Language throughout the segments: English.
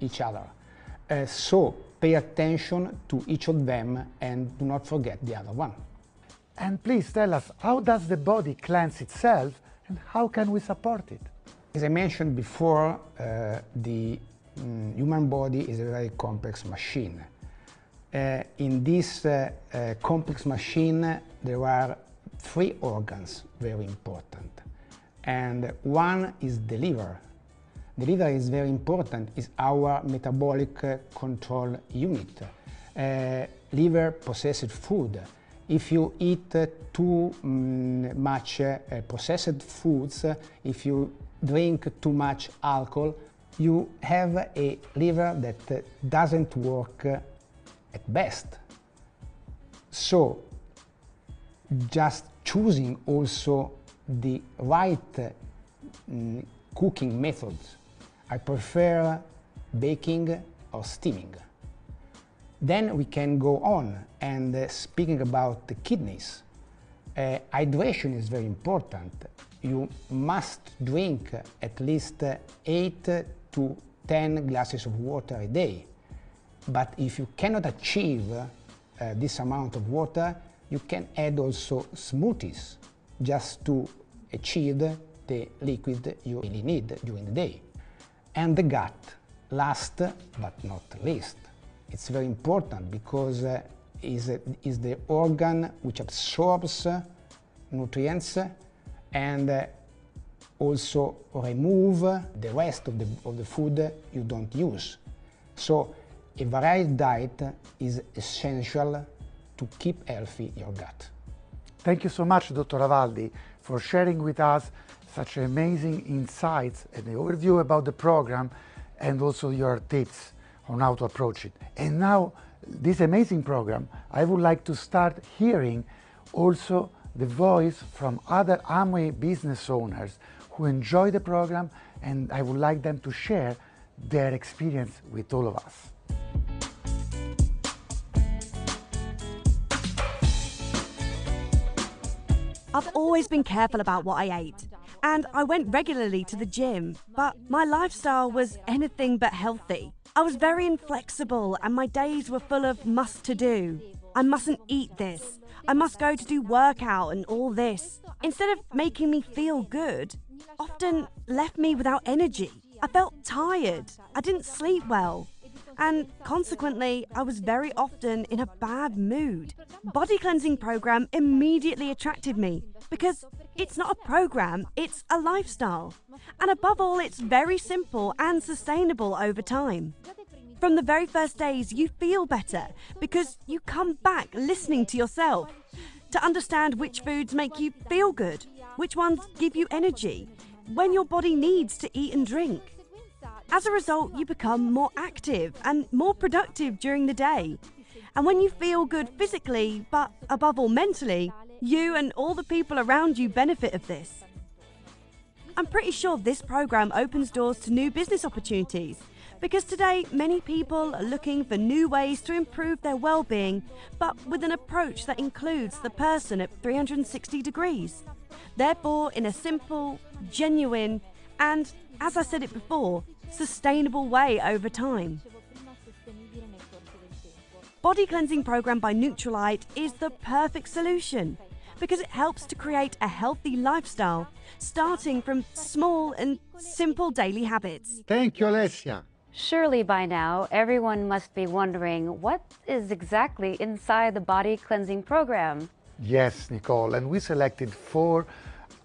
each other. So pay attention to each of them and do not forget the other one. And please tell us, how does the body cleanse itself and how can we support it? As I mentioned before, the human body is a very complex machine. In this complex machine, there are three organs very important. And one is the liver. The liver is very important, it's our metabolic control unit. Liver processes food. If you eat too much processed foods, if you drink too much alcohol, you have a liver that doesn't work at best. So just choosing also the right cooking methods. I prefer baking or steaming. Then we can go on, and speaking about the kidneys, hydration is very important. You must drink at least 8 to 10 glasses of water a day. But if you cannot achieve this amount of water, you can add also smoothies just to achieve the liquid you really need during the day. And the gut, last but not least. It's very important because is the organ which absorbs nutrients and also remove the rest of the food you don't use. So a varied diet is essential to keep healthy your gut. Thank you so much, Dr. Avaldi, for sharing with us such amazing insights and the overview about the program and also your tips on how to approach it. And now, this amazing program, I would like to start hearing also the voice from other Amway business owners who enjoy the program, and I would like them to share their experience with all of us. I've always been careful about what I ate, and I went regularly to the gym, but my lifestyle was anything but healthy. I was very inflexible and my days were full of must-to-do. I mustn't eat this. I must go to do workout and all this. Instead of making me feel good, often left me without energy. I felt tired. I didn't sleep well. And consequently, I was very often in a bad mood. Body Cleansing Program immediately attracted me because it's not a program, it's a lifestyle. And above all, it's very simple and sustainable over time. From the very first days, you feel better because you come back listening to yourself to understand which foods make you feel good, which ones give you energy, when your body needs to eat and drink. As a result, you become more active and more productive during the day. And when you feel good physically, but above all mentally, you and all the people around you benefit of this. I'm pretty sure this program opens doors to new business opportunities because today many people are looking for new ways to improve their well-being, but with an approach that includes the person at 360 degrees. Therefore, in a simple, genuine, and, as I said it before, sustainable way over time. Body Cleansing Program by Nutrilite is the perfect solution because it helps to create a healthy lifestyle, starting from small and simple daily habits. Thank you, Alessia. Surely by now, everyone must be wondering what is exactly inside the Body Cleansing Program. Yes, Nicole, and we selected 4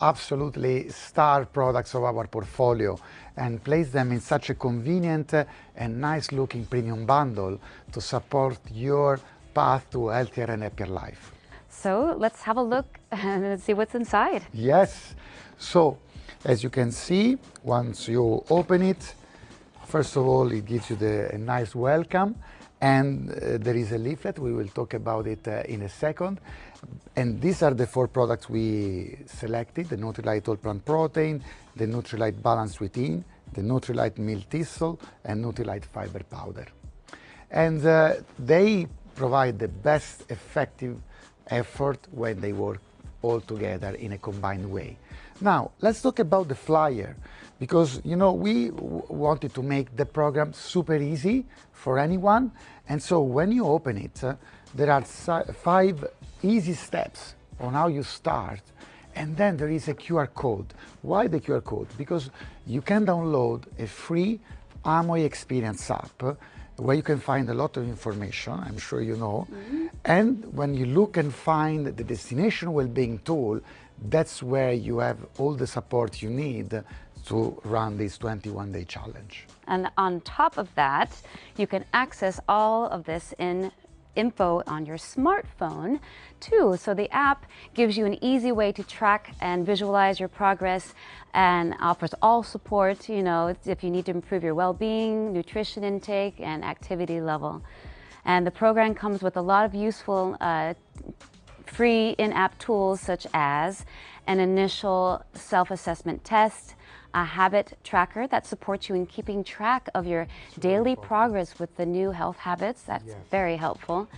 absolutely star products of our portfolio and placed them in such a convenient and nice looking premium bundle to support your path to a healthier and happier life. So let's have a look and see what's inside. Yes, so as you can see, once you open it, first of all it gives you a nice welcome, and there is a leaflet. We will talk about it in a second. And these are the 4 products we selected: the Nutrilite All Plant Protein, the Nutrilite Balanced Within, the Nutrilite Meal Thistle, and Nutrilite Fiber Powder. And they provide the best effective effort when they work all together in a combined way. Now, let's talk about the flyer, because you know we wanted to make the program super easy for anyone, and so when you open it, there are 5 easy steps on how you start, and then there is a QR code. Why the QR code? Because you can download a free Amoy Experience app where you can find a lot of information, I'm sure you know. And when you look and find the Destination Wellbeing tool, that's where you have all the support you need to run this 21-day challenge. And on top of that, you can access all of this in info on your smartphone too. So the app gives you an easy way to track and visualize your progress and offers all support, you know, if you need to improve your well-being, nutrition intake, and activity level. And the program comes with a lot of useful free in-app tools such as an initial self-assessment test, a habit tracker that supports you in keeping track of your daily progress with the new health habits. That's very helpful.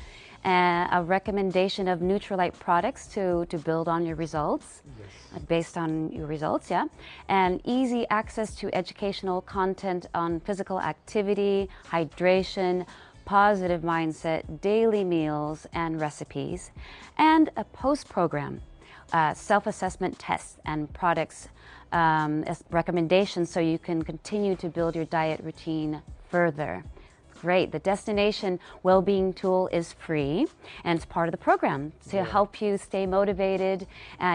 And a recommendation of Nutrilite products to build on your results, based on your results, and easy access to educational content on physical activity, hydration, positive mindset, daily meals and recipes, and a post-program self-assessment tests and products as recommendations so you can continue to build your diet routine further. Great. The Destination Wellbeing tool is free and it's part of the program to help you stay motivated.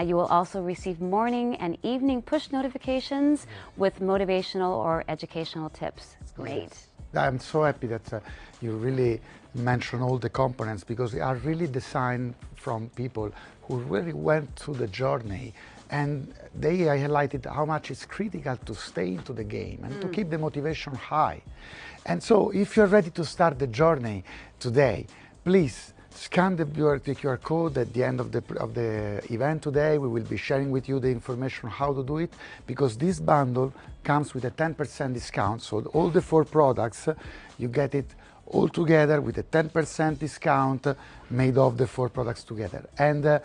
You will also receive morning and evening push notifications with motivational or educational tips. It's great. I'm so happy that you really mention all the components, because they are really designed from people who really went through the journey, and they highlighted how much it's critical to stay into the game and to keep the motivation high. And so if you're ready to start the journey today, please scan the QR code at the end of the event today. We will be sharing with you the information on how to do it, because this bundle comes with a 10% discount. So all the 4 products, you get it all together with a 10% discount made of the 4 products together. And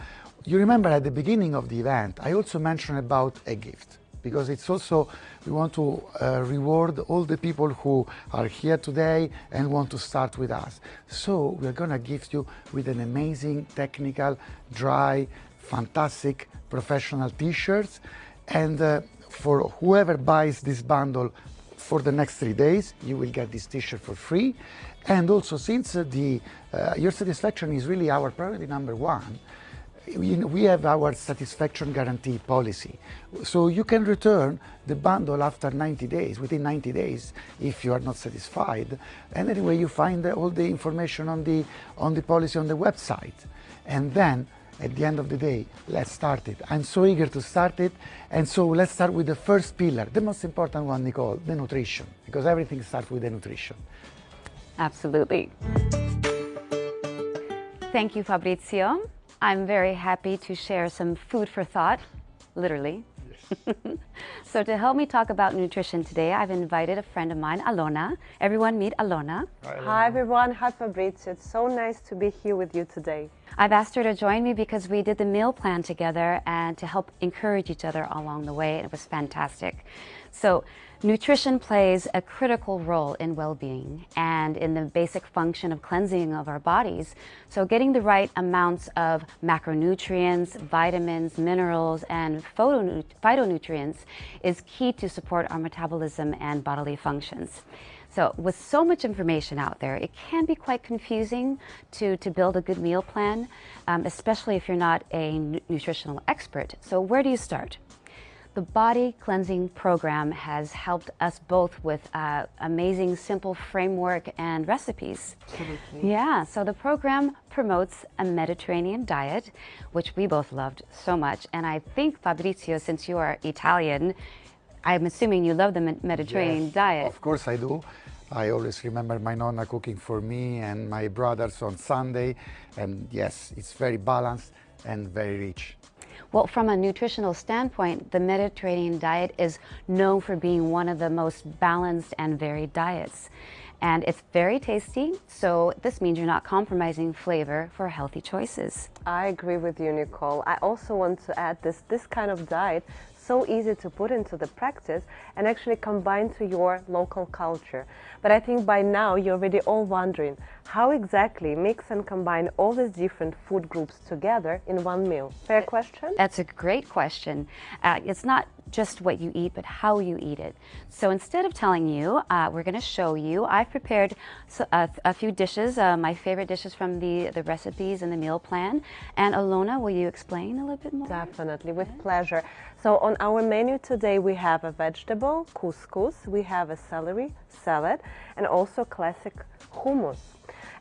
you remember at the beginning of the event, I also mentioned about a gift, because it's also, we want to reward all the people who are here today and want to start with us. So we're gonna gift you with an amazing, technical, dry, fantastic, professional t-shirts. And for whoever buys this bundle for the next 3 days, you will get this t-shirt for free. And also, since your satisfaction is really our priority number 1, we have our satisfaction guarantee policy. So you can return the bundle after 90 days, within 90 days, if you are not satisfied. And anyway, you find all the information on the policy on the website. And then, at the end of the day, let's start it. I'm so eager to start it. And so let's start with the first pillar, the most important one, Nicole, the nutrition, because everything starts with the nutrition. Absolutely. Thank you, Fabrizio. I'm very happy to share some food for thought, literally. Yes. So to help me talk about nutrition today, I've invited a friend of mine, Alona. Everyone meet Alona. Hi, Alona. Hi everyone, hi Fabrizio. It's so nice to be here with you today. I've asked her to join me because we did the meal plan together and to help encourage each other along the way. It was fantastic. So nutrition plays a critical role in well-being and in the basic function of cleansing of our bodies. So getting the right amounts of macronutrients, vitamins, minerals, and phytonutrients is key to support our metabolism and bodily functions. So with so much information out there, it can be quite confusing to build a good meal plan, especially if you're not a nutritional expert. So where do you start? The Body Cleansing Program has helped us both with amazing, simple framework and recipes. Absolutely. Yeah, so the program promotes a Mediterranean diet, which we both loved so much. And I think, Fabrizio, since you are Italian, I'm assuming you love the Mediterranean diet. Of course I do. I always remember my nonna cooking for me and my brothers on Sunday. And yes, it's very balanced and very rich. Well, from a nutritional standpoint, the Mediterranean diet is known for being one of the most balanced and varied diets. And it's very tasty, so this means you're not compromising flavor for healthy choices. I agree with you, Nicole. I also want to add this kind of diet so easy to put into the practice and actually combine to your local culture. But I think by now you're already all wondering how exactly mix and combine all these different food groups together in one meal. Fair question? That's a great question. It's not just what you eat, but how you eat it. So instead of telling you, we're going to show you. I've prepared a few dishes, my favorite dishes from the recipes and the meal plan. And Alona, will you explain a little bit more? Definitely, with pleasure. So on our menu today we have a vegetable, couscous, we have a celery salad, and also classic hummus.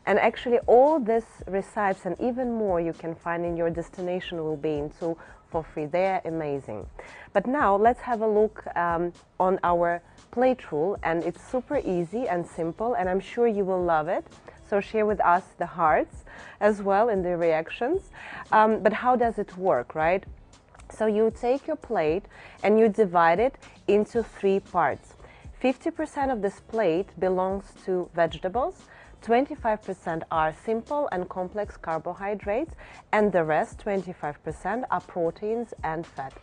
And actually all these recipes and even more you can find in your destination will be into for free. They are amazing. But now let's have a look on our plate rule, and it's super easy and simple, and I'm sure you will love it. So share with us the hearts as well in the reactions. But how does it work, right? So you take your plate and you divide it into 3 parts. 50% of this plate belongs to vegetables, 25% are simple and complex carbohydrates, and the rest, 25%, are proteins and fat.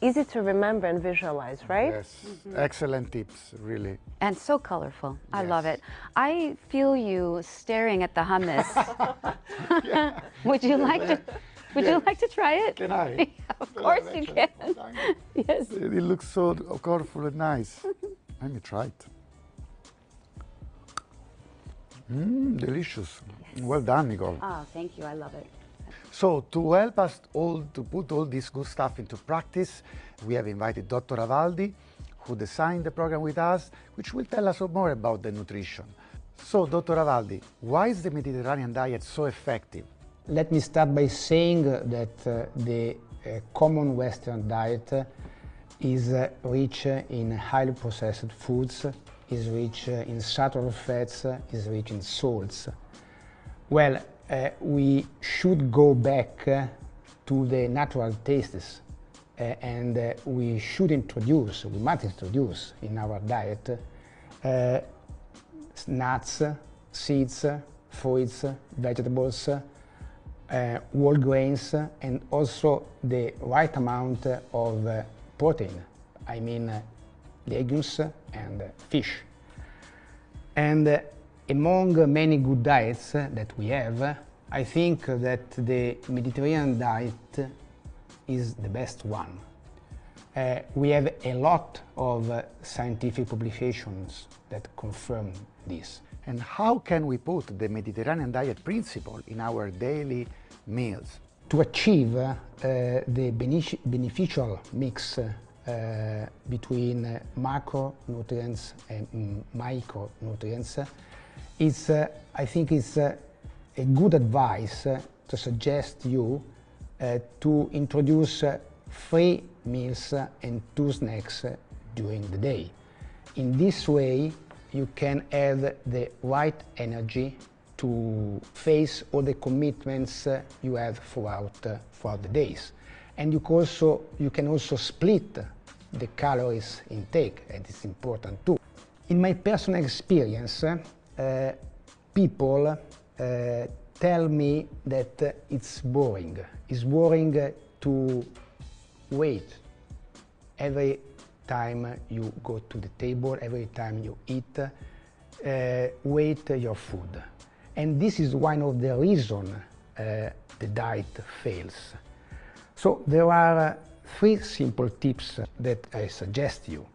Easy to remember and visualize, right? Yes, excellent tips, really. And so colorful. I Yes. love it. I feel you staring at the hummus. Would you like to? Would you like to try it? Can I? Yeah, of course you can. Yes. It looks so colorful and nice. Let me try it. Delicious. Well done, Nicole. Oh, thank you. I love it. So to help us all to put all this good stuff into practice, we have invited Dr. Avaldi, who designed the program with us, which will tell us more about the nutrition. So, Dr. Avaldi, why is the Mediterranean diet so effective? Let me start by saying that the common Western diet is rich in highly processed foods, is rich in saturated fats, is rich in salts. Well, we should go back to the natural tastes and we must introduce in our diet nuts, seeds, fruits, vegetables, whole grains, and also the right amount of protein, I mean legumes and fish. And among many good diets that we have, I think that the Mediterranean diet is the best one. We have a lot of scientific publications that confirm this. And how can we put the Mediterranean diet principle in our daily meals? To achieve the beneficial mix between macronutrients and micronutrients, I think it's a good advice to suggest you to introduce 3 meals and 2 snacks during the day. In this way, you can have the right energy to face all the commitments you have throughout the days. And you can also split the calories intake, and it's important too. In my personal experience, people tell me that it's boring. It's boring to wait every time you go to the table, every time you eat, wait your food. And this is one of the reasons the diet fails. So there are 3 simple tips that I suggest you.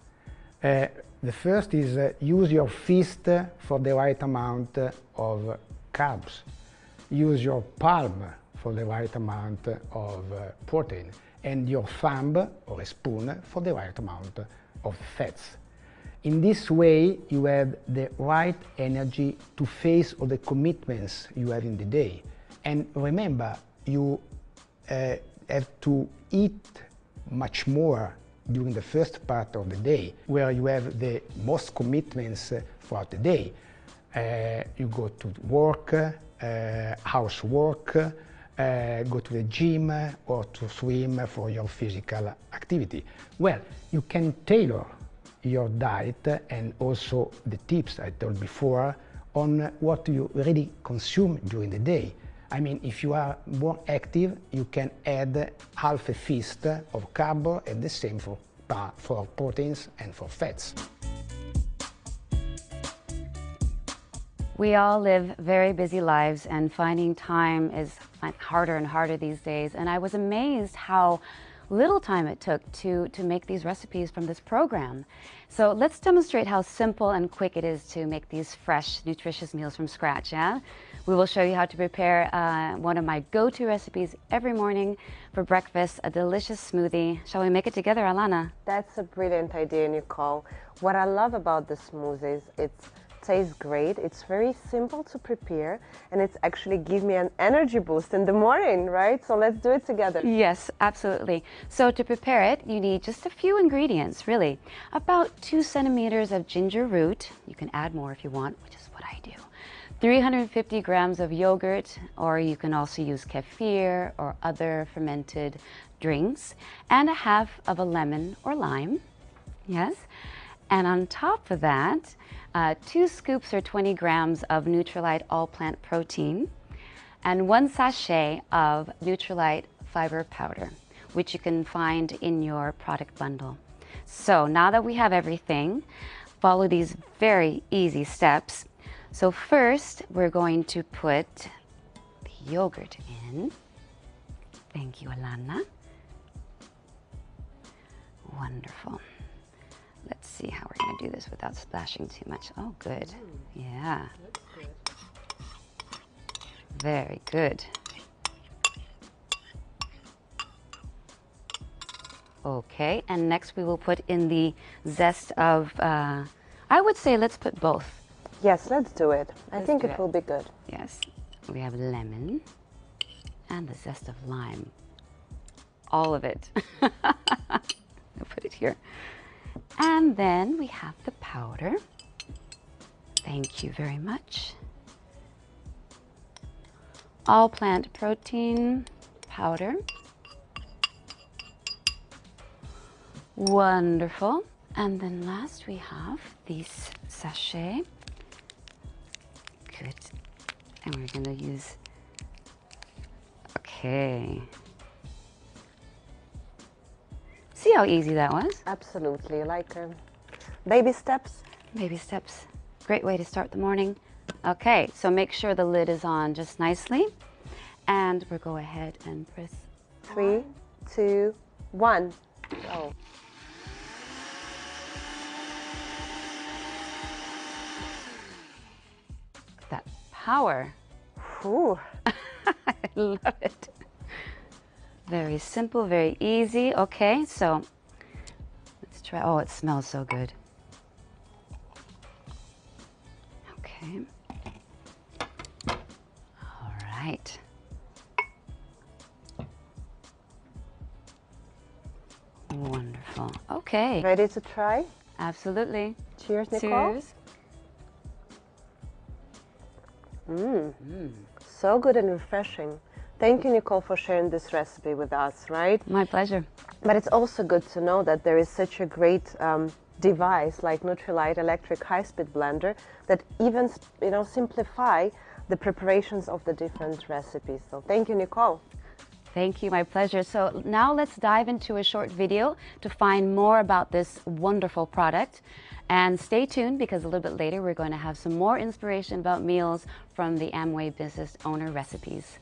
The first is use your fist for the right amount of carbs. Use your palm for the right amount of protein, and your thumb or a spoon for the right amount of fats. In this way, you have the right energy to face all the commitments you have in the day. And remember, you have to eat much more during the first part of the day, where you have the most commitments throughout the day. You go to work, housework, go to the gym or to swim for your physical activity. Well, you can tailor your diet and also the tips I told before on what you really consume during the day. I mean, if you are more active, you can add half a fist of carb and the same for for proteins and for fats. We all live very busy lives, and finding time is harder and harder these days. And I was amazed how little time it took to make these recipes from this program. So let's demonstrate how simple and quick it is to make these fresh, nutritious meals from scratch, yeah? We will show you how to prepare one of my go-to recipes every morning for breakfast, a delicious smoothie. Shall we make it together, Alana? That's a brilliant idea, Nicole. What I love about the smoothies, it tastes great, it's very simple to prepare, and it's actually give me an energy boost in the morning, right? So let's do it together. Yes, absolutely. So to prepare it, you need just a few ingredients, really. About 2 centimeters of ginger root. You can add more if you want, which is what I do. 350 grams of yogurt, or you can also use kefir or other fermented drinks, and a half of a lemon or lime. Yes. And on top of that, 2 scoops or 20 grams of Nutrilite all-plant protein, and 1 sachet of Nutrilite fiber powder, which you can find in your product bundle. So now that we have everything, follow these very easy steps. So first, we're going to put the yogurt in. Thank you, Alana. Wonderful. Let's see how we're going to do this without splashing too much. Oh, good. Yeah. Very good. Okay, and next we will put in the zest of, I would say let's put both. Yes, let's do it. I think do it it. will be good. Yes. We have lemon and the zest of lime. All of it. I'll put it here. And then we have the powder. Thank you very much. All plant protein powder. Wonderful. And then last we have this sachet. Good. And we're going to use, okay. See how easy that was? Absolutely, like baby steps. Baby steps. Great way to start the morning. Okay, so make sure the lid is on just nicely. And we'll go ahead and press 3, 2, 1. Go. that power. Whew. I love it. Very simple, very easy. Okay, so let's try. Oh, it smells so good. Okay. All right. Wonderful. Okay. Ready to try? Absolutely. Cheers, Nicole. Cheers. So good and refreshing. Thank you, Nicole, for sharing this recipe with us, right? My pleasure. But it's also good to know that there is such a great device like Nutrilite Electric High-Speed Blender that even, simplify the preparations of the different recipes. So thank you, Nicole. Thank you, my pleasure. So now let's dive into a short video to find more about this wonderful product. And stay tuned because a little bit later we're going to have some more inspiration about meals from the Amway Business Owner recipes.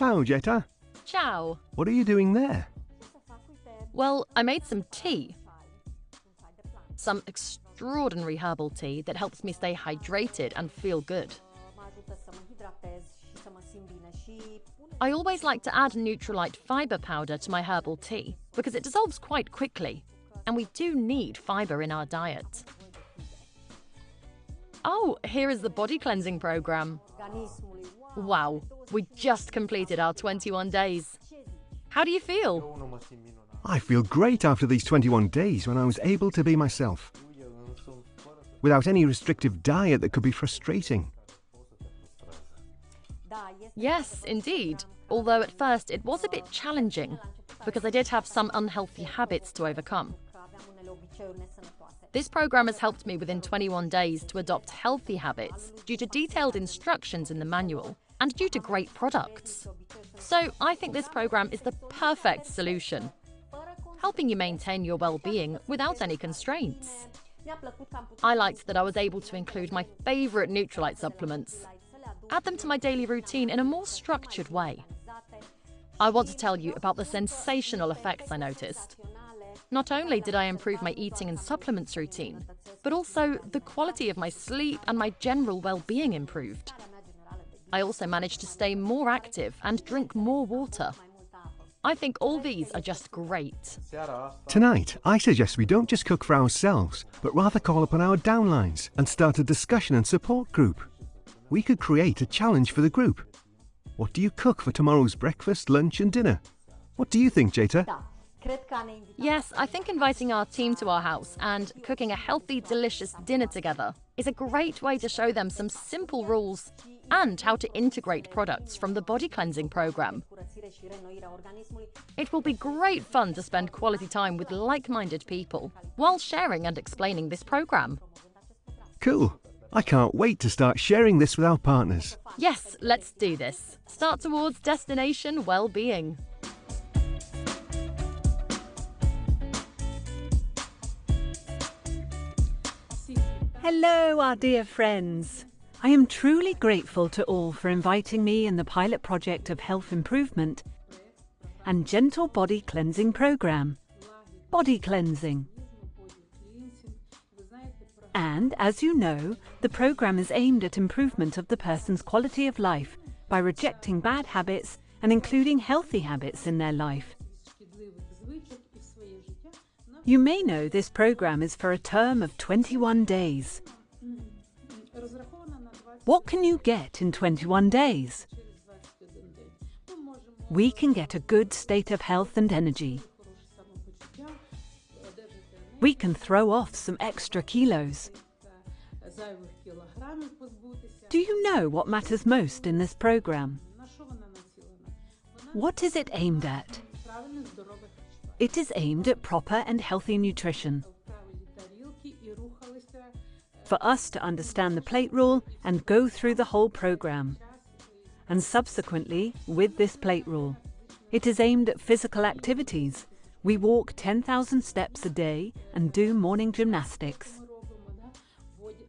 Ciao, Jetta. Ciao. What are you doing there? Well, I made some tea. Some extraordinary herbal tea that helps me stay hydrated and feel good. I always like to add Nutrilite fibre powder to my herbal tea because it dissolves quite quickly, and we do need fibre in our diet. Oh, here is the body cleansing program. Wow, we just completed our 21 days. How do you feel? I feel great after these 21 days when I was able to be myself, without any restrictive diet that could be frustrating. Yes, indeed. Although at first it was a bit challenging because I did have some unhealthy habits to overcome. This program has helped me within 21 days to adopt healthy habits due to detailed instructions in the manual and due to great products. So I think this program is the perfect solution, helping you maintain your well-being without any constraints. I liked that I was able to include my favourite Nutrilite supplements, add them to my daily routine in a more structured way. I want to tell you about the sensational effects I noticed. Not only did I improve my eating and supplements routine, but also the quality of my sleep and my general well-being improved. I also managed to stay more active and drink more water. I think all these are just great. Tonight, I suggest we don't just cook for ourselves, but rather call upon our downlines and start a discussion and support group. We could create a challenge for the group. What do you cook for tomorrow's breakfast, lunch and dinner? What do you think, Jetta? Yes, I think inviting our team to our house and cooking a healthy, delicious dinner together is a great way to show them some simple rules and how to integrate products from the body cleansing program. It will be great fun to spend quality time with like-minded people while sharing and explaining this program. Cool. I can't wait to start sharing this with our partners. Yes, let's do this. Start towards destination well-being. Hello, our dear friends. I am truly grateful to all for inviting me in the pilot project of health improvement and gentle body cleansing program, Body Cleansing. And, as you know, the program is aimed at improvement of the person's quality of life by rejecting bad habits and including healthy habits in their life. You may know this program is for a term of 21 days. What can you get in 21 days? We can get a good state of health and energy. We can throw off some extra kilos. Do you know what matters most in this program? What is it aimed at? It is aimed at proper and healthy nutrition. For us to understand the plate rule and go through the whole program. And subsequently, with this plate rule, it is aimed at physical activities. We walk 10,000 steps a day and do morning gymnastics.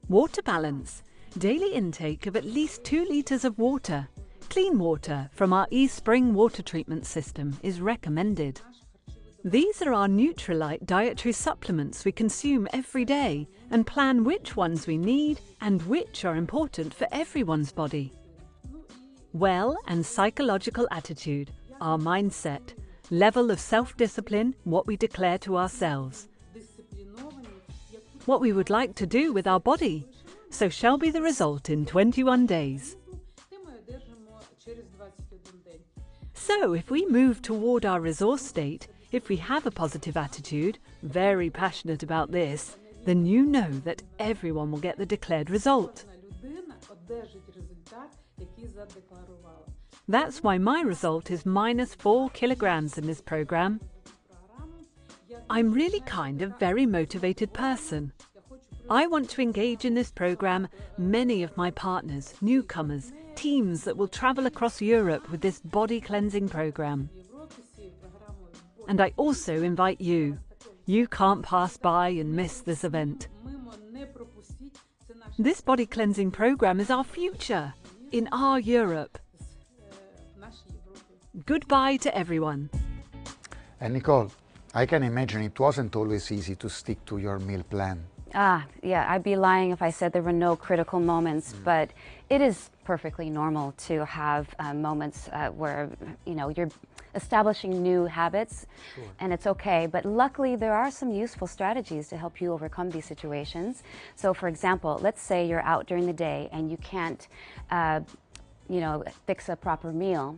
Water balance. Daily intake of at least 2 litres of water. Clean water from our eSpring water treatment system is recommended. These are our Nutrilite dietary supplements we consume every day and plan which ones we need and which are important for everyone's body. Well and psychological attitude, our mindset, level of self-discipline, what we declare to ourselves. What we would like to do with our body, so shall be the result in 21 days. So if we move toward our resource state, if we have a positive attitude, very passionate about this, then you know that everyone will get the declared result. That's why my result is -4 kilograms in this program. I'm really kind of very motivated person. I want to engage in this program many of my partners, newcomers, teams that will travel across Europe with this body cleansing program. And I also invite you. You can't pass by and miss this event. This body cleansing program is our future, in our Europe. Goodbye to everyone. And Nicole, I can imagine it wasn't always easy to stick to your meal plan. Yeah, I'd be lying if I said there were no critical moments, but it is perfectly normal to have moments where, you know, you're establishing new habits, and it's okay. But luckily, there are some useful strategies to help you overcome these situations. So, for example, let's say you're out during the day and you can't, you know, fix a proper meal.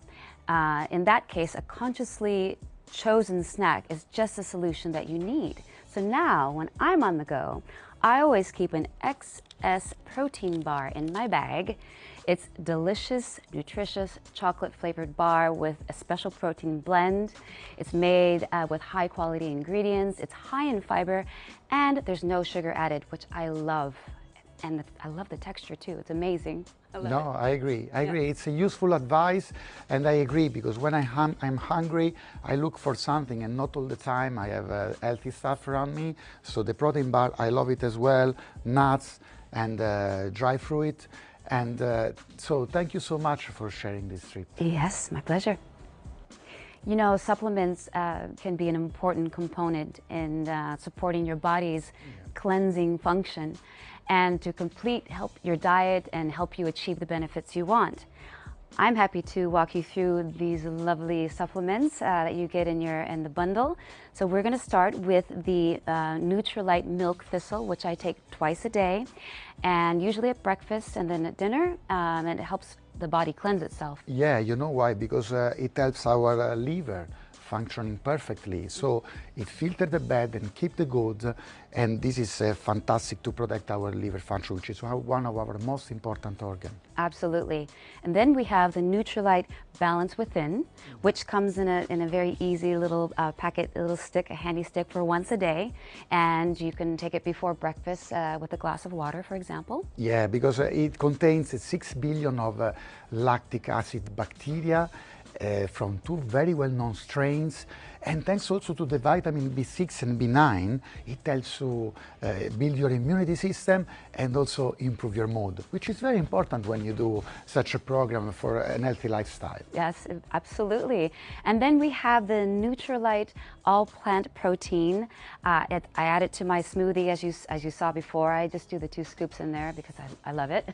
In that case, a consciously chosen snack is just the solution that you need. So now, when I'm on the go, I always keep an XS protein bar in my bag. It's delicious, nutritious, chocolate-flavored bar with a special protein blend. It's made with high-quality ingredients. It's high in fiber, and there's no sugar added, which I love. And I love the texture, too. It's amazing. No, I agree. I agree. It's a useful advice, and I agree, because when I'm hungry, I look for something, and not all the time I have healthy stuff around me. So the protein bar, I love it as well. Nuts and dry fruit. And so thank you so much for sharing this trip. Yes, my pleasure. You know, supplements can be an important component in supporting your body's cleansing function and to help your diet and help you achieve the benefits you want. I'm happy to walk you through these lovely supplements that you get in the bundle. So we're going to start with the Nutrilite Milk Thistle, which I take twice a day, and usually at breakfast and then at dinner, and it helps the body cleanse itself. Yeah, you know why? Because it helps our liver functioning perfectly. So it filters the bad and keep the good, and this is fantastic to protect our liver function, which is one of our most important organs. Absolutely. And then we have the Nutrilite Balance Within, which comes in a very easy little packet, a little stick, a handy stick for once a day, and you can take it before breakfast with a glass of water, for example. Yeah, because it contains 6 billion of lactic acid bacteria from 2 very well-known strains, and thanks also to the vitamin B6 and B9, it helps to build your immunity system and also improve your mood, which is very important when you do such a program for a healthy lifestyle. Yes, absolutely. And then we have the Nutrilite All Plant Protein. I add it to my smoothie, as you saw before. I just do the 2 scoops in there because I love it.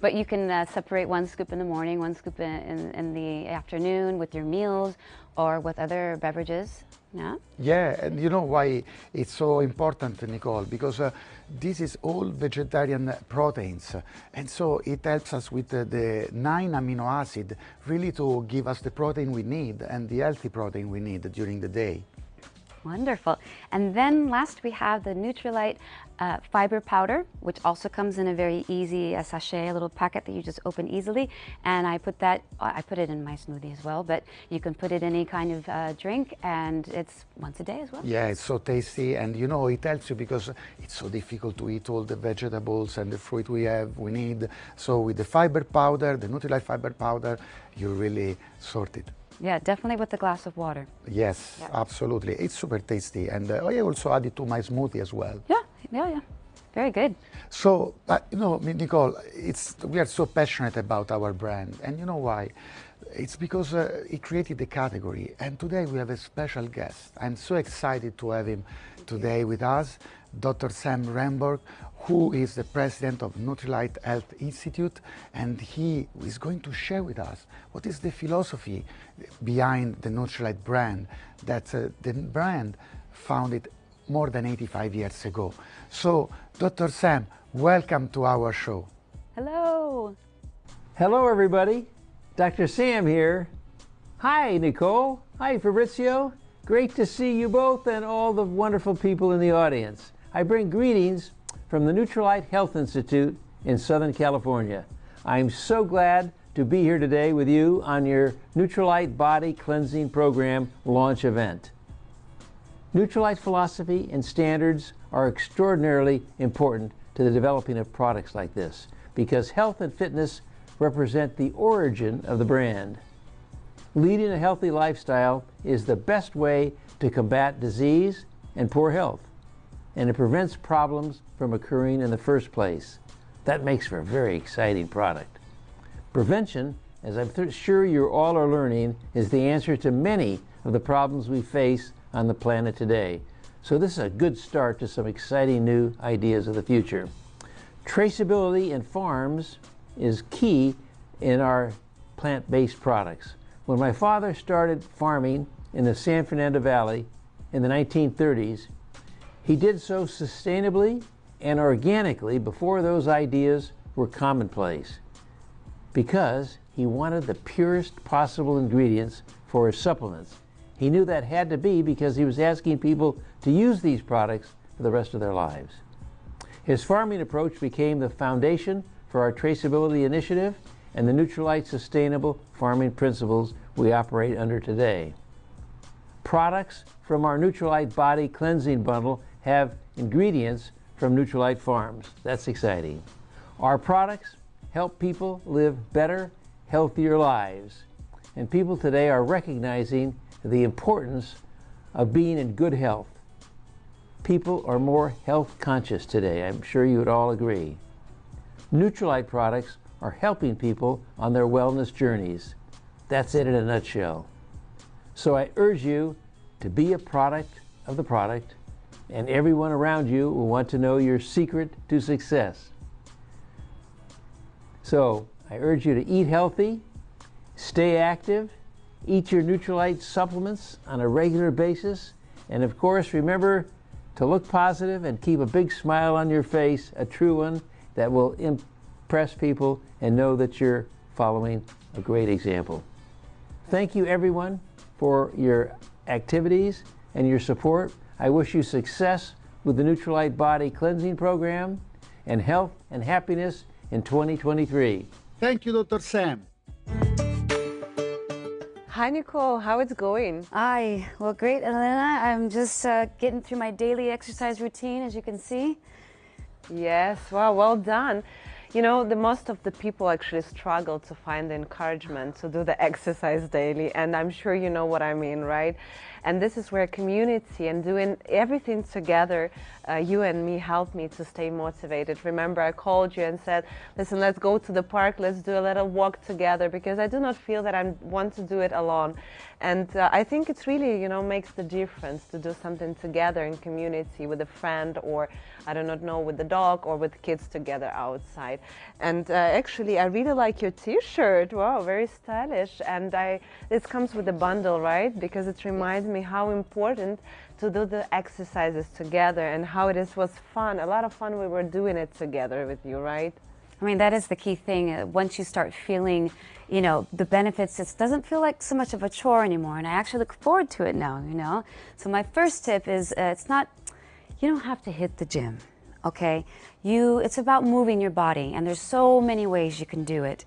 But you can separate 1 scoop in the morning, 1 scoop in the afternoon with your meals or with other beverages. Yeah? Yeah, and you know why it's so important, Nicole? Because this is all vegetarian proteins, and so it helps us with the 9 amino acid really to give us the protein we need and the healthy protein we need during the day. Wonderful. And then last we have the Nutrilite Fiber Powder, which also comes in a very easy sachet, a little packet that you just open easily. And I put it in my smoothie as well, but you can put it in any kind of drink, and it's once a day as well. Yeah, it's so tasty, and you know, it helps you because it's so difficult to eat all the vegetables and the fruit we need. So with the fiber powder, the Nutrilite Fiber Powder, you really sort it. Yeah, definitely with a glass of water. Yes, yeah. Absolutely. It's super tasty. And I also add it to my smoothie as well. Yeah. Very good. So, you know, Nicole, we are so passionate about our brand. And you know why? It's because it created the category. And today we have a special guest. I'm so excited to have him today with us, Dr. Sam Remborg, who is the president of Nutrilite Health Institute, and he is going to share with us what is the philosophy behind the Nutrilite brand, that the brand founded more than 85 years ago. So, Dr. Sam, welcome to our show. Hello. Hello, everybody. Dr. Sam here. Hi, Nicole. Hi, Fabrizio. Great to see you both and all the wonderful people in the audience. I bring greetings from the Nutrilite Health Institute in Southern California. I'm so glad to be here today with you on your Nutrilite Body Cleansing Program launch event. Nutrilite philosophy and standards are extraordinarily important to the developing of products like this because health and fitness represent the origin of the brand. Leading a healthy lifestyle is the best way to combat disease and poor health, and it prevents problems from occurring in the first place. That makes for a very exciting product. Prevention as I'm sure you all are learning, is the answer to many of the problems we face on the planet today. So this is a good start to some exciting new ideas of the future. Traceability in farms is key in our plant-based products. When my father started farming in the San Fernando Valley in the 1930s, he did so sustainably and organically before those ideas were commonplace, because he wanted the purest possible ingredients for his supplements. He knew that had to be because he was asking people to use these products for the rest of their lives. His farming approach became the foundation for our traceability initiative and the Nutrilite sustainable farming principles we operate under today. Products from our Nutrilite Body Cleansing Bundle have ingredients from Nutrilite Farms. That's exciting. Our products help people live better, healthier lives. And people today are recognizing the importance of being in good health. People are more health conscious today. I'm sure you would all agree. Nutrilite products are helping people on their wellness journeys. That's it in a nutshell. So I urge you to be a product of the product, and everyone around you will want to know your secret to success. So I urge you to eat healthy, stay active, eat your Nutrilite supplements on a regular basis, and of course remember to look positive and keep a big smile on your face, a true one that will impress people and know that you're following a great example. Thank you everyone for your activities and your support. I wish you success with the Nutrilite Body Cleansing Program and health and happiness in 2023. Thank you, Dr. Sam. Hi, Nicole. How it's going? Hi. Well, great, Elena. I'm just getting through my daily exercise routine, as you can see. Yes. Wow. Well done. You know, most of the people actually struggle to find the encouragement to do the exercise daily, and I'm sure you know what I mean, right? And this is where community and doing everything together, you and me, helped me to stay motivated. Remember, I called you and said, listen, let's go to the park, let's do a little walk together, because I do not feel that I want to do it alone. And I think it's really, you know, makes the difference to do something together in community with a friend, or I do not know, with the dog or with kids together outside. And actually, I really like your t-shirt. Wow, very stylish. And this comes with a bundle, right? Because it reminds me how important to do the exercises together, and how it was fun. A lot of fun we were doing it together with you, right? I mean, that is the key thing. Once you start feeling, you know, the benefits, it doesn't feel like so much of a chore anymore. And I actually look forward to it now, you know. So my first tip is you don't have to hit the gym, okay? It's about moving your body, and there's so many ways you can do it.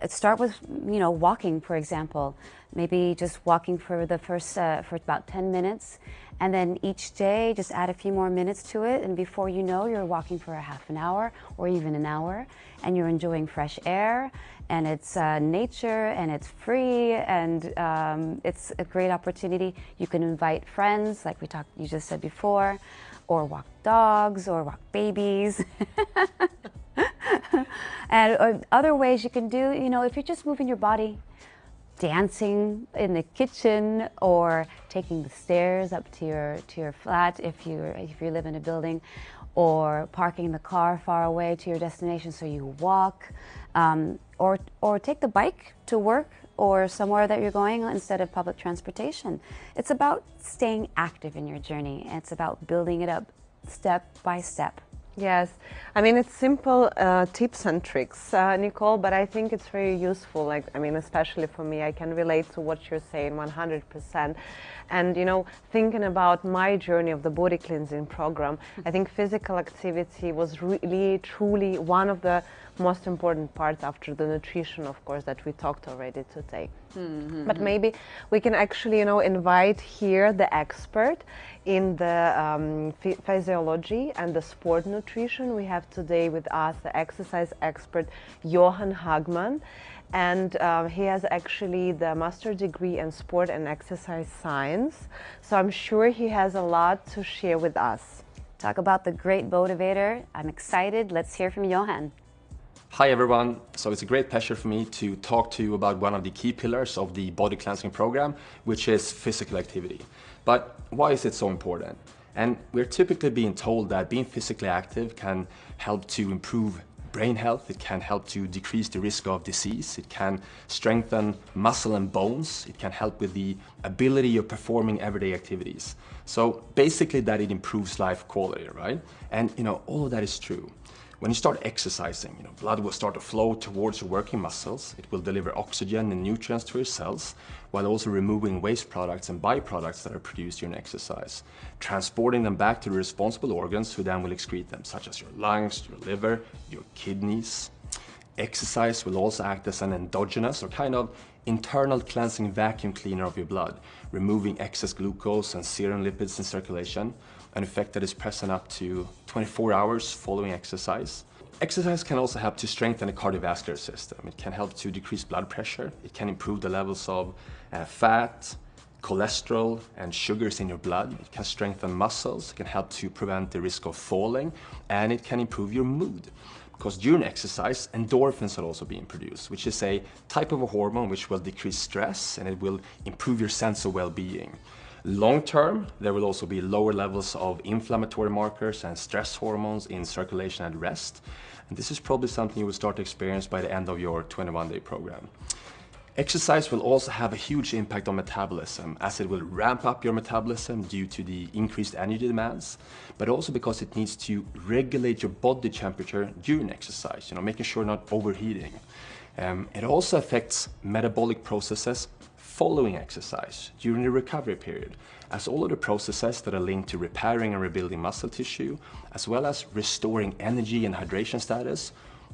Start with, you know, walking, for example. Maybe just walking for the first, for about 10 minutes. And then each day, just add a few more minutes to it, and before you know, you're walking for a half an hour or even an hour, and you're enjoying fresh air, and it's nature, and it's free, and it's a great opportunity. You can invite friends, like you just said before, or walk dogs, or walk babies. And other ways you can do, you know, if you're just moving your body, dancing in the kitchen, or taking the stairs up to your flat if you live in a building, or parking the car far away to your destination so you walk, or take the bike to work or somewhere that you're going instead of public transportation. It's about staying active in your journey. It's about building it up step by step. Yes, I mean, it's simple tips and tricks, Nicole, but I think it's very useful. Like, I mean, especially for me, I can relate to what you're saying 100%. And, you know, thinking about my journey of the body cleansing program, I think physical activity was really, truly one of the most important parts after the nutrition, of course, that we talked already today. But maybe we can actually, you know, invite here the expert in the physiology and the sport nutrition. We have today with us the exercise expert Johan Hagman, and he has actually the master degree in sport and exercise science. So I'm sure he has a lot to share with us. Talk about the great motivator. I'm excited. Let's hear from Johan. Hi everyone, so it's a great pleasure for me to talk to you about one of the key pillars of the body cleansing program, which is physical activity. But why is it so important? And we're typically being told that being physically active can help to improve brain health, it can help to decrease the risk of disease, it can strengthen muscle and bones, it can help with the ability of performing everyday activities. So basically that it improves life quality, right? And all of that is true. When you start exercising, blood will start to flow towards your working muscles. It will deliver oxygen and nutrients to your cells, while also removing waste products and byproducts that are produced during exercise, transporting them back to the responsible organs who then will excrete them, such as your lungs, your liver, your kidneys. Exercise will also act as an endogenous or kind of internal cleansing vacuum cleaner of your blood, removing excess glucose and serum lipids in circulation, an effect that is present up to 24 hours following exercise. Exercise can also help to strengthen the cardiovascular system. It can help to decrease blood pressure. It can improve the levels of fat, cholesterol, and sugars in your blood. It can strengthen muscles. It can help to prevent the risk of falling, and it can improve your mood. Because during exercise, endorphins are also being produced, which is a type of a hormone which will decrease stress and it will improve your sense of well-being. Long term, there will also be lower levels of inflammatory markers and stress hormones in circulation at rest. And this is probably something you will start to experience by the end of your 21-day program. Exercise will also have a huge impact on metabolism, as it will ramp up your metabolism due to the increased energy demands, but also because it needs to regulate your body temperature during exercise, making sure not overheating. It also affects metabolic processes following exercise during the recovery period, as all of the processes that are linked to repairing and rebuilding muscle tissue, as well as restoring energy and hydration status,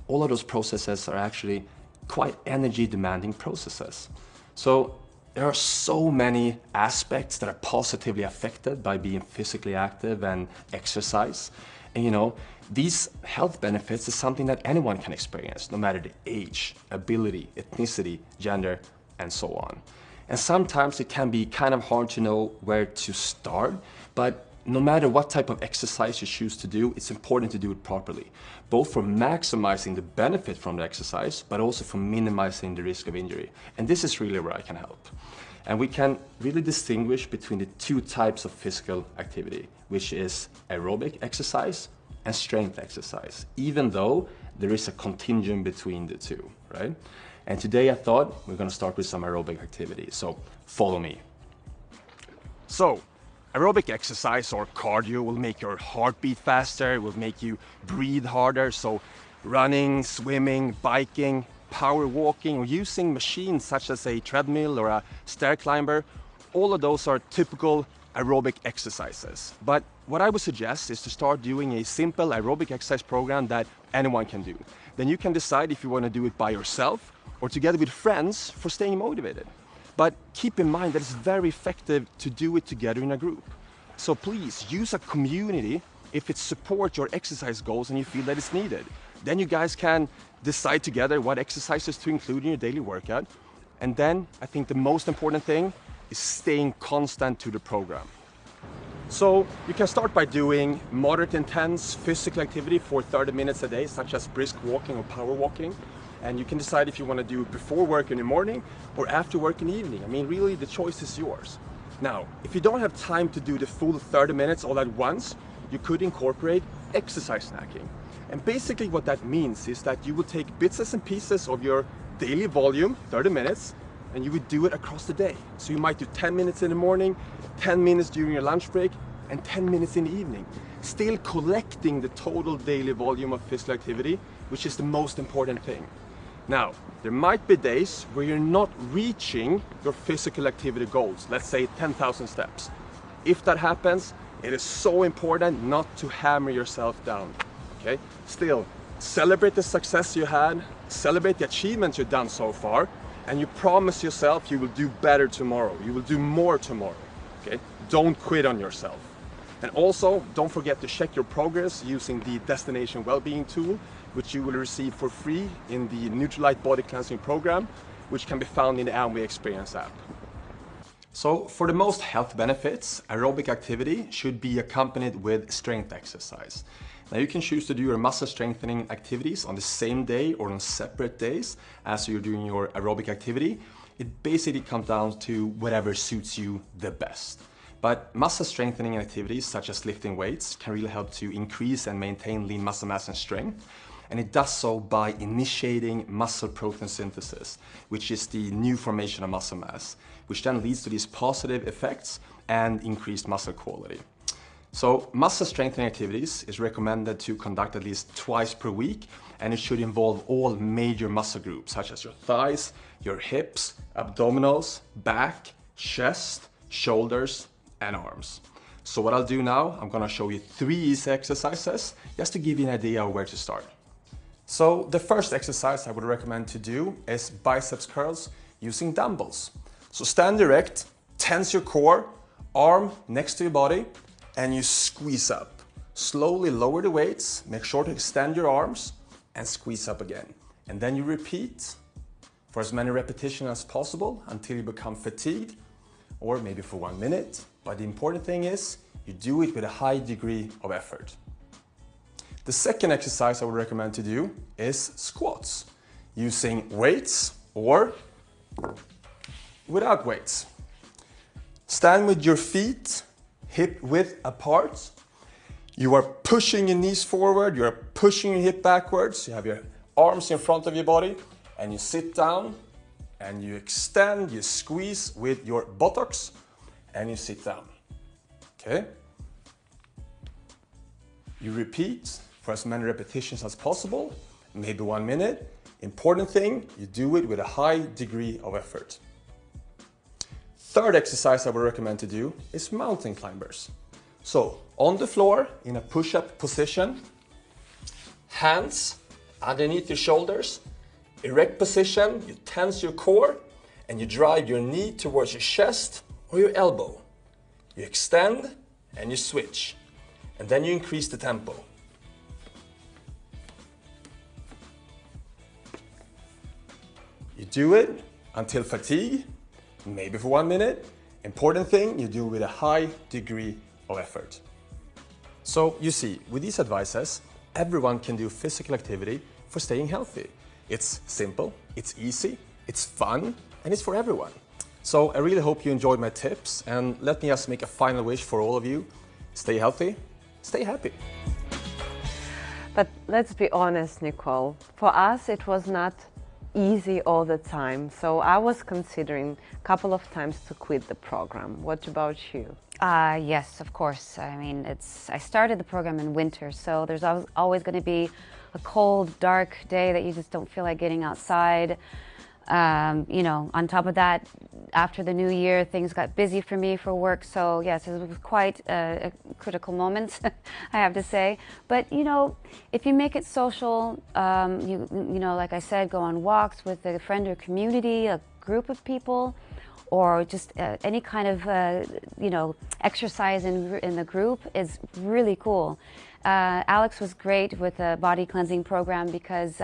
all of those processes are actually quite energy demanding processes. So there are so many aspects that are positively affected by being physically active and exercise. And these health benefits is something that anyone can experience, no matter the age, ability, ethnicity, gender, and so on. And sometimes it can be kind of hard to know where to start, but no matter what type of exercise you choose to do, it's important to do it properly, both for maximizing the benefit from the exercise, but also for minimizing the risk of injury. And this is really where I can help. And we can really distinguish between the two types of physical activity, which is aerobic exercise and strength exercise, even though there is a continuum between the two, right? And today I thought we're going to start with some aerobic activity, so follow me. So, aerobic exercise or cardio will make your heart beat faster, it will make you breathe harder, so running, swimming, biking, power walking, or using machines such as a treadmill or a stair climber, all of those are typical aerobic exercises. But what I would suggest is to start doing a simple aerobic exercise program that anyone can do. Then you can decide if you want to do it by yourself or together with friends for staying motivated. But keep in mind that it's very effective to do it together in a group. So please use a community if it supports your exercise goals and you feel that it's needed. Then you guys can decide together what exercises to include in your daily workout. And then I think the most important thing is staying constant to the program. So you can start by doing moderate intense physical activity for 30 minutes a day, such as brisk walking or power walking. And you can decide if you want to do it before work in the morning or after work in the evening. I mean, really, the choice is yours. Now, if you don't have time to do the full 30 minutes all at once, you could incorporate exercise snacking. And basically what that means is that you will take bits and pieces of your daily volume, 30 minutes, and you would do it across the day. So you might do 10 minutes in the morning, 10 minutes during your lunch break, and 10 minutes in the evening. Still collecting the total daily volume of physical activity, which is the most important thing. Now, there might be days where you're not reaching your physical activity goals, let's say 10,000 steps. If that happens, it is so important not to hammer yourself down, okay? Still, celebrate the success you had, celebrate the achievements you've done so far, and you promise yourself you will do better tomorrow, you will do more tomorrow, okay? Don't quit on yourself. And also, don't forget to check your progress using the Destination Wellbeing tool, which you will receive for free in the Nutrilite Body Cleansing Program, which can be found in the Amway Experience app. So for the most health benefits, aerobic activity should be accompanied with strength exercise. Now you can choose to do your muscle strengthening activities on the same day or on separate days as you're doing your aerobic activity. It basically comes down to whatever suits you the best. But muscle strengthening activities such as lifting weights can really help to increase and maintain lean muscle mass and strength. And it does so by initiating muscle protein synthesis, which is the new formation of muscle mass, which then leads to these positive effects and increased muscle quality. So muscle strengthening activities is recommended to conduct at least twice per week, and it should involve all major muscle groups such as your thighs, your hips, abdominals, back, chest, shoulders, and arms. So what I'll do now, I'm gonna show you 3 easy exercises just to give you an idea of where to start. So the first exercise I would recommend to do is biceps curls using dumbbells. So stand erect, tense your core, arm next to your body, and you squeeze up. Slowly lower the weights, make sure to extend your arms, and squeeze up again. And then you repeat for as many repetitions as possible until you become fatigued, or maybe for 1 minute. But the important thing is you do it with a high degree of effort. The second exercise I would recommend to do is squats, using weights or without weights. Stand with your feet hip width apart. You are pushing your knees forward, you are pushing your hip backwards, you have your arms in front of your body, and you sit down and you extend, you squeeze with your buttocks, and you sit down. Okay? You repeat for as many repetitions as possible, maybe 1 minute. Important thing, you do it with a high degree of effort. Third exercise I would recommend to do is mountain climbers. So on the floor in a push-up position, hands underneath your shoulders, erect position, you tense your core and you drive your knee towards your chest or your elbow. You extend and you switch, and then you increase the tempo. You do it until fatigue, maybe for 1 minute. Important thing, you do it with a high degree of effort. So you see, with these advices, everyone can do physical activity for staying healthy. It's simple, it's easy, it's fun, and it's for everyone. So I really hope you enjoyed my tips, and let me just make a final wish for all of you. Stay healthy, stay happy. But let's be honest, Nicole, for us it was not easy all the time. So I was considering a couple of times to quit the program. What about you? Yes, of course. I mean, I started the program in winter, so there's always going to be a cold, dark day that you just don't feel like getting outside. You know, on top of that, after the new year, things got busy for me for work. So yes, it was quite a critical moment, I have to say. But you know, if you make it social, you know, like I said, go on walks with a friend or community, a group of people, or just any kind of you know, exercise in the group is really cool. Alex was great with the body cleansing program because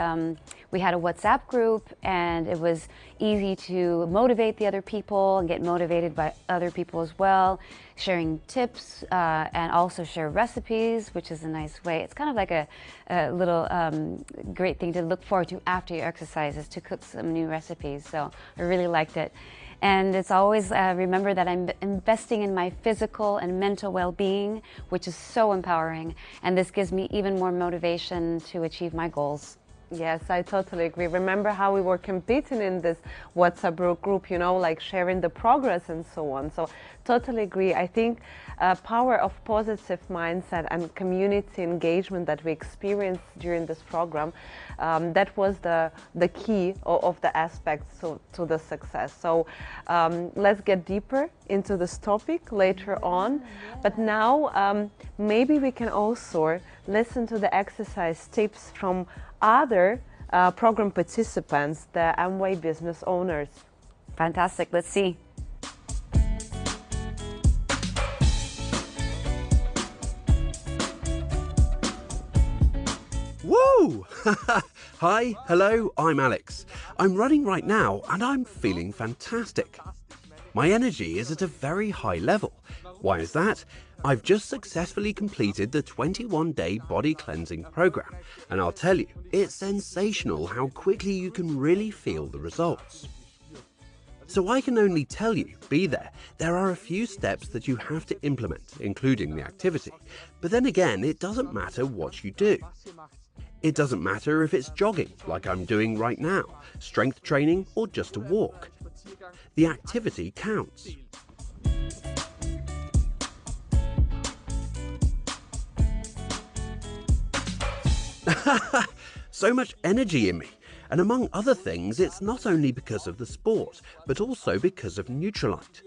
we had a WhatsApp group, and it was easy to motivate the other people and get motivated by other people as well, sharing tips and also share recipes, which is a nice way. It's kind of like a little great thing to look forward to after your exercises, to cook some new recipes. So I really liked it. And it's always, remember that I'm investing in my physical and mental well-being, which is so empowering. And this gives me even more motivation to achieve my goals. Yes, I totally agree. Remember how we were competing in this WhatsApp group, you know, like sharing the progress and so on. So totally agree. I think power of positive mindset and community engagement that we experienced during this program, that was the key of the aspects to the success. So let's get deeper into this topic later on. But now maybe we can also listen to the exercise tips from other program participants, the Amway business owners. Fantastic, let's see. Woo! Hi, hello, I'm Alex. I'm running right now and I'm feeling fantastic. My energy is at a very high level. Why is that? I've just successfully completed the 21-day body cleansing program, and I'll tell you, it's sensational how quickly you can really feel the results. So I can only tell you, be there. There are a few steps that you have to implement, including the activity. But then again, it doesn't matter what you do. It doesn't matter if it's jogging, like I'm doing right now, strength training, or just a walk. The activity counts. So much energy in me. And among other things, it's not only because of the sport, but also because of Nutrilite.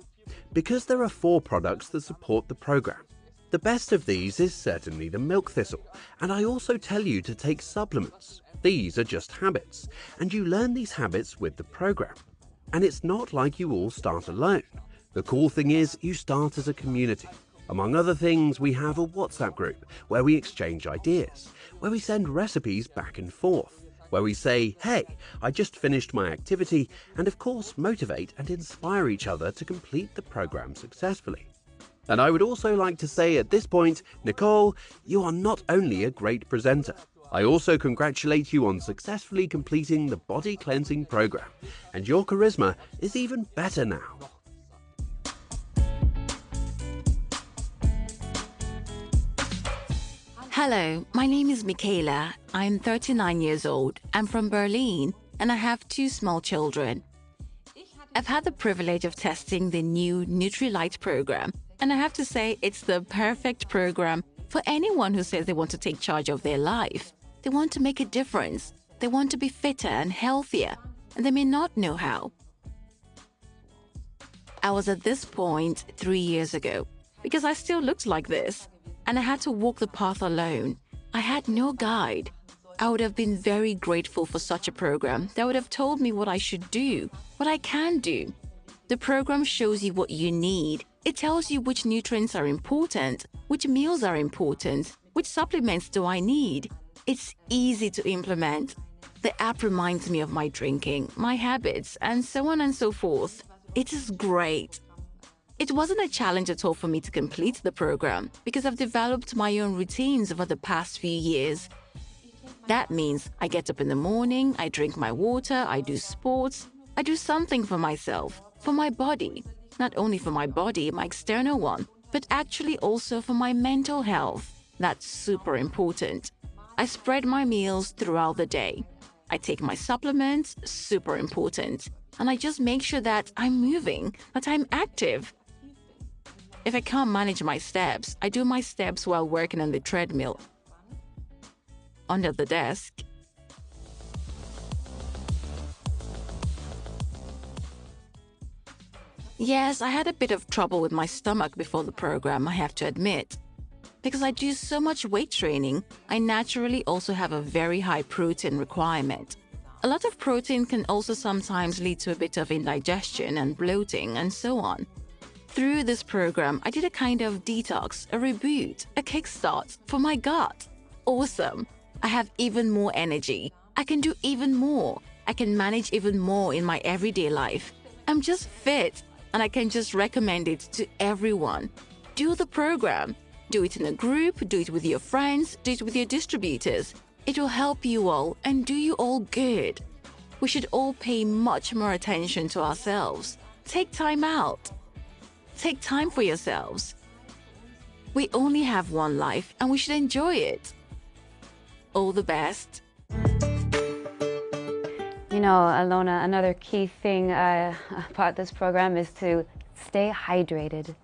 Because there are 4 products that support the program. The best of these is certainly the milk thistle, and I also tell you to take supplements. These are just habits, and you learn these habits with the program. And it's not like you all start alone. The cool thing is you start as a community. Among other things, we have a WhatsApp group where we exchange ideas, where we send recipes back and forth, where we say, hey, I just finished my activity, and of course motivate and inspire each other to complete the program successfully. And I would also like to say at this point, Nicole, you are not only a great presenter, I also congratulate you on successfully completing the body cleansing program, and your charisma is even better now. Hello, my name is Michaela. I'm 39 years old. I'm from Berlin, and I have 2 small children. I've had the privilege of testing the new Nutrilite program, and I have to say it's the perfect program for anyone who says they want to take charge of their life. They want to make a difference. They want to be fitter and healthier, and they may not know how. I was at this point 3 years ago because I still looked like this. And I had to walk the path alone. I had no guide. I would have been very grateful for such a program that would have told me what I should do, what I can do. The program shows you what you need. It tells you which nutrients are important, which meals are important, which supplements do I need. It's easy to implement. The app reminds me of my drinking, my habits, and so on and so forth. It is great. It wasn't a challenge at all for me to complete the program because I've developed my own routines over the past few years. That means I get up in the morning, I drink my water, I do sports, I do something for myself, for my body. Not only for my body, my external one, but actually also for my mental health. That's super important. I spread my meals throughout the day. I take my supplements, super important. And I just make sure that I'm moving, that I'm active. If I can't manage my steps, I do my steps while working on the treadmill under the desk. Yes, I had a bit of trouble with my stomach before the program, I have to admit. Because I do so much weight training, I naturally also have a very high protein requirement. A lot of protein can also sometimes lead to a bit of indigestion and bloating and so on. Through this program, I did a kind of detox, a reboot, a kickstart for my gut. Awesome! I have even more energy. I can do even more. I can manage even more in my everyday life. I'm just fit, and I can just recommend it to everyone. Do the program. Do it in a group, do it with your friends, do it with your distributors. It will help you all and do you all good. We should all pay much more attention to ourselves. Take time out. Take time for yourselves. We only have one life and we should enjoy it. All the best. You know, Alona, another key thing about this program is to stay hydrated.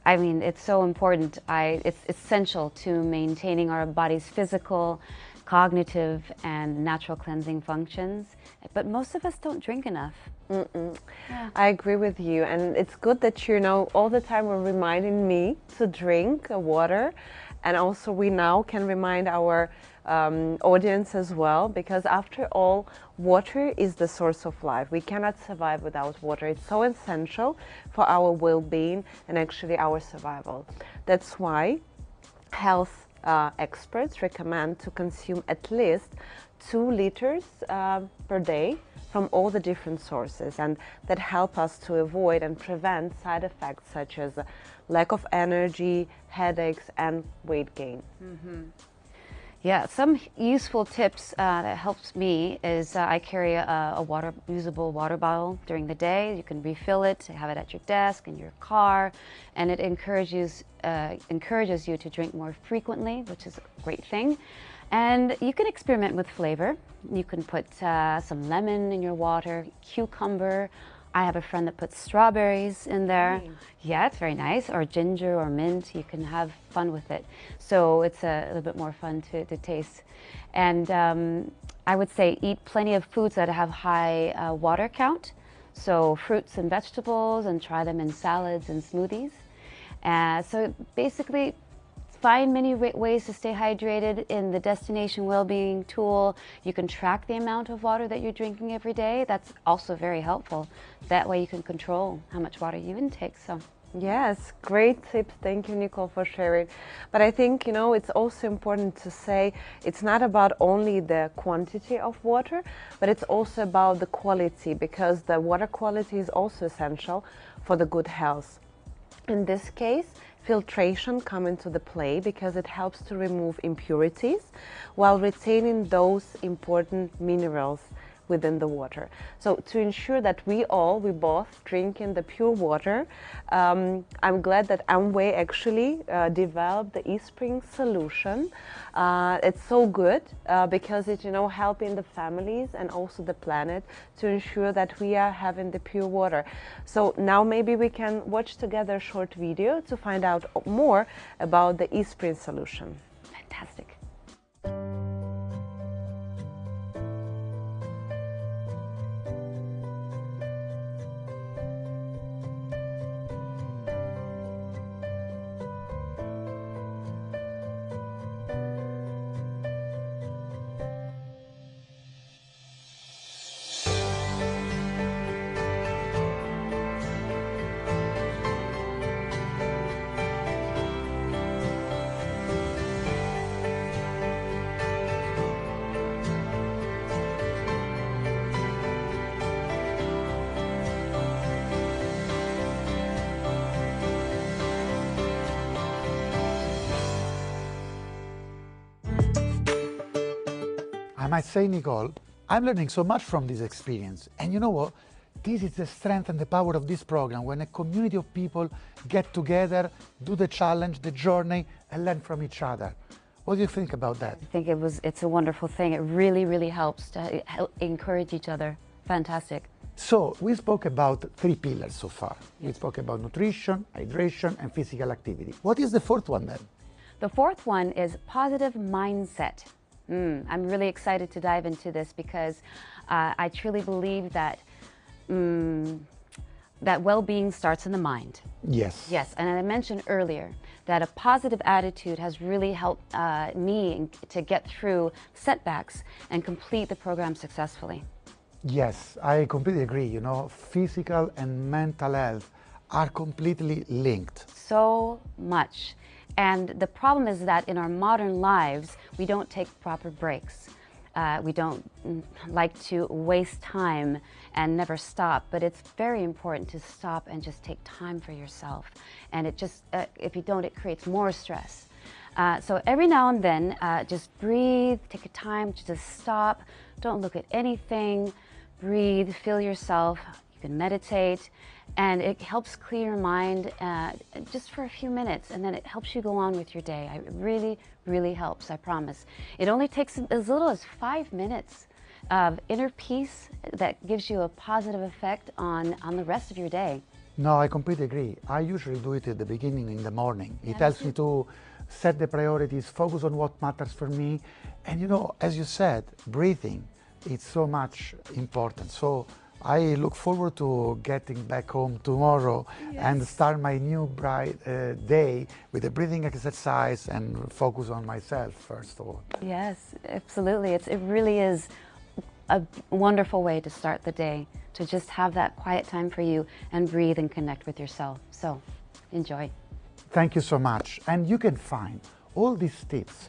I mean, it's so important. It's essential to maintaining our body's physical, cognitive, and natural cleansing functions. But most of us don't drink enough. Yeah. I agree with you, and it's good that you know all the time we're reminding me to drink water, and also we now can remind our audience as well, because after all, water is the source of life. We cannot survive without water. It's so essential for our well-being and actually our survival. That's why health experts recommend to consume at least 2 liters per day from all the different sources, and that help us to avoid and prevent side effects such as lack of energy, headaches, and weight gain. Yeah, some useful tips that helps me is I carry a usable water bottle during the day. You can refill it, have it at your desk, in your car, and it encourages you to drink more frequently, which is a great thing. And you can experiment with flavor. You can put some lemon in your water, cucumber. I have a friend that puts strawberries in there. Nice. Yeah, it's very nice. Or ginger or mint. You can have fun with it. So it's a little bit more fun to taste. And I would say eat plenty of foods that have high water count. So fruits and vegetables, and try them in salads and smoothies. So basically, find many ways to stay hydrated. In the Destination Wellbeing tool, you can track the amount of water that you're drinking every day. That's also very helpful. That way you can control how much water you intake. So. Yes, great tips. Thank you, Nicole, for sharing. But I think, you know, it's also important to say it's not about only the quantity of water, but it's also about the quality, because the water quality is also essential for the good health. In this case, filtration comes into the play because it helps to remove impurities while retaining those important minerals within the water. So to ensure that we both drink in the pure water, I'm glad that Amway actually developed the eSpring solution. It's so good because it's, you know, helping the families and also the planet to ensure that we are having the pure water. So now maybe we can watch together a short video to find out more about the eSpring solution. Fantastic. I might say, Nicole, I'm learning so much from this experience. And you know what? This is the strength and the power of this program, when a community of people get together, do the challenge, the journey, and learn from each other. What do you think about that? I think it's a wonderful thing. It really, really helps to encourage each other. Fantastic. So we spoke about 3 pillars so far. We spoke about nutrition, hydration, and physical activity. What is the 4th one then? The 4th one is positive mindset. I'm really excited to dive into this because I truly believe that that well-being starts in the mind. Yes. Yes, and I mentioned earlier that a positive attitude has really helped me to get through setbacks and complete the program successfully. Yes, I completely agree. You know, physical and mental health are completely linked. So much. And the problem is that in our modern lives, we don't take proper breaks. We don't like to waste time and never stop, but it's very important to stop and just take time for yourself. And it just, if you don't, it creates more stress. So every now and then, just breathe, take a time to just stop, don't look at anything, breathe, feel yourself. You can meditate, and it helps clear your mind just for a few minutes, and then it helps you go on with your day. It really, really helps, I promise. It only takes as little as 5 minutes of inner peace that gives you a positive effect on the rest of your day. No, I completely agree. I usually do it at the beginning in the morning. It helps me to set the priorities, focus on what matters for me. And you know, as you said, breathing, it's so much important. So I look forward to getting back home tomorrow and start my new bright day with a breathing exercise and focus on myself first of all. Yes, absolutely. It really is a wonderful way to start the day, to just have that quiet time for you and breathe and connect with yourself. So enjoy. Thank you so much. And you can find all these tips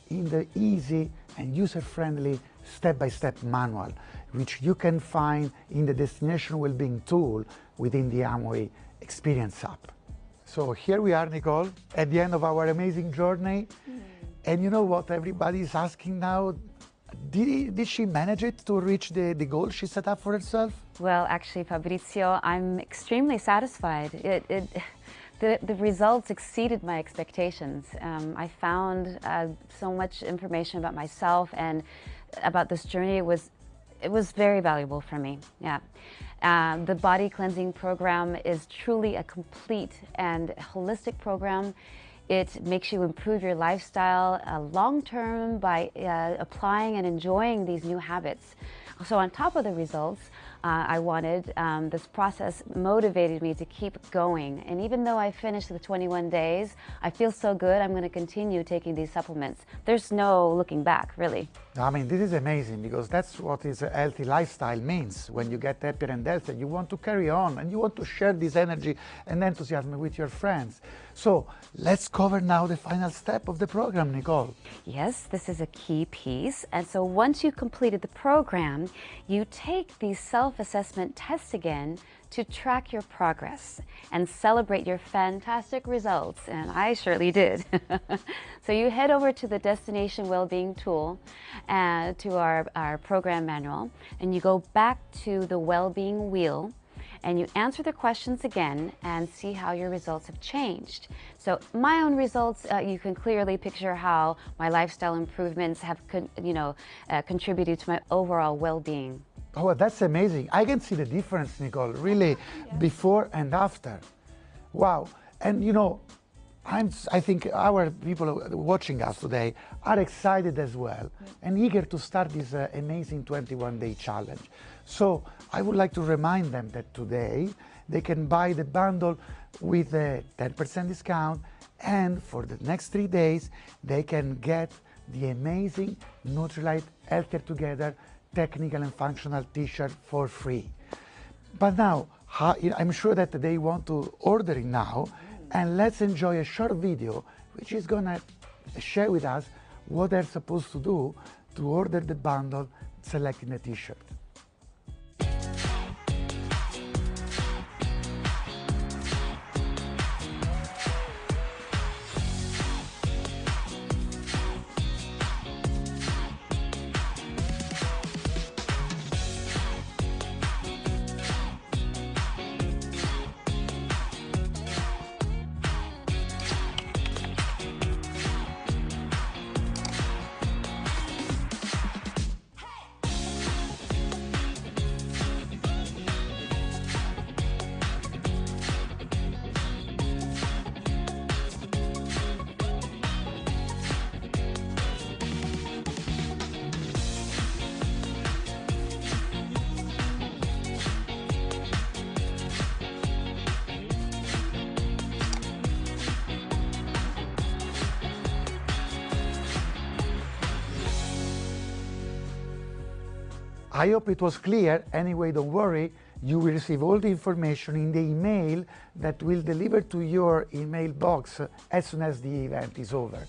in the easy and user-friendly step-by-step manual, which you can find in the Destination Wellbeing tool within the Amway Experience app. So here we are, Nicole, at the end of our amazing journey. And you know what everybody is asking now? Did she manage it to reach the goal she set up for herself? Well, actually, Fabrizio, I'm extremely satisfied. The results exceeded my expectations. I found so much information about myself and about this journey. It was very valuable for me. Yeah. The body cleansing program is truly a complete and holistic program. It makes you improve your lifestyle long-term by applying and enjoying these new habits. So on top of the results, I wanted, this process motivated me to keep going. And even though I finished the 21 days, I feel so good, I'm going to continue taking these supplements. There's no looking back, really. I mean, this is amazing, because that's what is a healthy lifestyle means. When you get happier and healthier, you want to carry on and you want to share this energy and enthusiasm with your friends. So let's cover now the final step of the program, Nicole. Yes, this is a key piece. And so once you've completed the program, you take these self-assessment tests again to track your progress and celebrate your fantastic results, and I surely did. So you head over to the Destination Wellbeing tool, to our program manual, and you go back to the Wellbeing wheel, and you answer the questions again and see how your results have changed. So my own results, you can clearly picture how my lifestyle improvements have contributed to my overall well-being. Oh, that's amazing. I can see the difference, Nicole, really, before and after. Wow. And you know, I think our people watching us today are excited as well and eager to start this amazing 21-day challenge. So I would like to remind them that today they can buy the bundle with a 10% discount, and for the next 3 days they can get the amazing Nutrilite Healthier Together technical and functional t-shirt for free. But now, I'm sure that they want to order it now, and let's enjoy a short video which is gonna share with us what they're supposed to do to order the bundle selecting the t-shirt. I hope it was clear. Anyway, don't worry, you will receive all the information in the email that will deliver to your email box as soon as the event is over.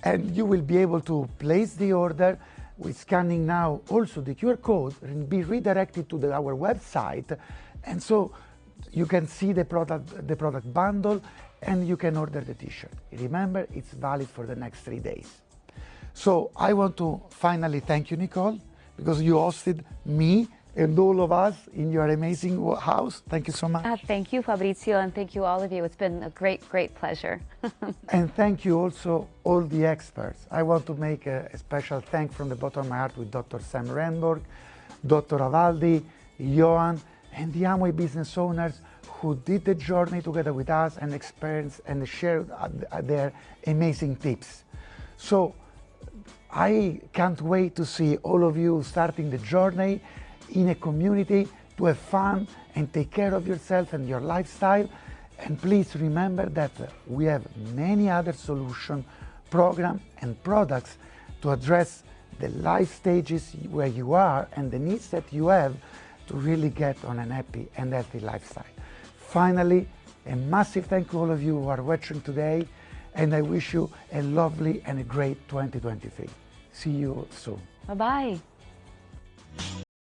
And you will be able to place the order with scanning now also the QR code and be redirected to our website. And so you can see the product bundle and you can order the t-shirt. Remember, it's valid for the next 3 days. So I want to finally thank you, Nicole, because you hosted me and all of us in your amazing house. Thank you so much. Thank you, Fabrizio, and thank you all of you. It's been a great, great pleasure. And thank you also all the experts. I want to make a special thank from the bottom of my heart with Dr. Sam Renborg, Dr. Avaldi, Johan, and the Amway business owners who did the journey together with us and experienced and shared their amazing tips. So I can't wait to see all of you starting the journey in a community to have fun and take care of yourself and your lifestyle. And please remember that we have many other solutions, programs and products to address the life stages where you are and the needs that you have to really get on an happy and healthy lifestyle. Finally, a massive thank you to all of you who are watching today. and I wish you a lovely and a great 2023. See you soon. Bye-bye.